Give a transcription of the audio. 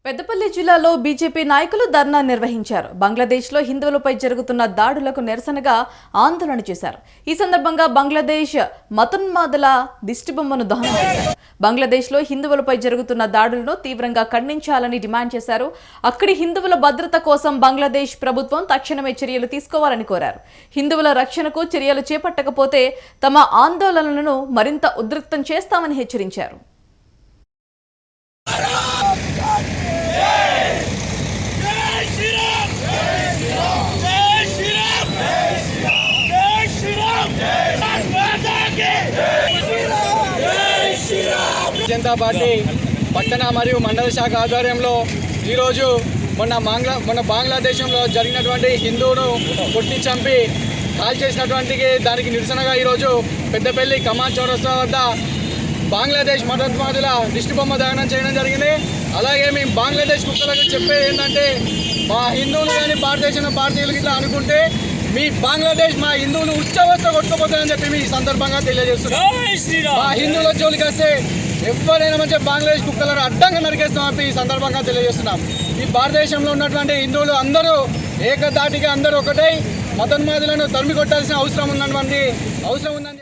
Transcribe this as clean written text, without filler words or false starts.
పెద్దపల్లి జిల్లాలో బీజేపీ నాయకులు ధర్నా నిర్వహించారు. బంగ్లాదేశ్లో హిందువులపై జరుగుతున్న దాడులకు నిరసనగా ఆందోళన చేశారు. ఈ సందర్భంగా బంగ్లాదేశ్ మతోన్మాదుల దిష్టిబొమ్మను దహనం చేశారు. బంగ్లాదేశ్లో హిందువులపై జరుగుతున్న దాడులను తీవ్రంగా ఖండించాలని డిమాండ్ చేశారు. అక్కడి హిందువుల భద్రత కోసం బంగ్లాదేశ్ ప్రభుత్వం తక్షణమే చర్యలు తీసుకోవాలని కోరారు. హిందువుల రక్షణకు చర్యలు చేపట్టకపోతే తమ ఆందోళనలను మరింత ఉధృతం చేస్తామని హెచ్చరించారు. జనతా పార్టీ పట్టణ మరియు మండల శాఖ ఆధ్వర్యంలో ఈరోజు మొన్న బంగ్లాదేశంలో జరిగినటువంటి హిందువును కొట్టి చంపి కాల్ చేసినటువంటి దానికి నిరసనగా ఈరోజు పెద్దపల్లి కమాన్ చౌరస్తా వద్ద బంగ్లాదేశ్ మతోన్మాదుల దిష్టిబొమ్మ దహనం చేయడం జరిగింది. అలాగే మేము బంగ్లాదేశ్ కుక్కలకు చెప్పేది ఏంటంటే, మా హిందువులు కానీ భారతీయులు ఇట్లా అనుకుంటే మీ బంగ్లాదేశ్ మా హిందువులు ఉచ్చవస్థ కొట్టుకుపోతారని చెప్పి మీ సందర్భంగా తెలియజేస్తున్నాం. మా హిందువుల జోలికి వస్తే ఎవరైనా మంచి బంగ్లాదేశ్ కుక్కలను అడ్డంగా నరికేస్తామని ఈ సందర్భంగా తెలియజేస్తున్నాం. ఈ భారతదేశంలో ఉన్నటువంటి హిందువులు అందరూ ఏకధాటిగా అందరూ ఒకటై మతోన్మాదులను తరిమి కొట్టాల్సిన అవసరం ఉందని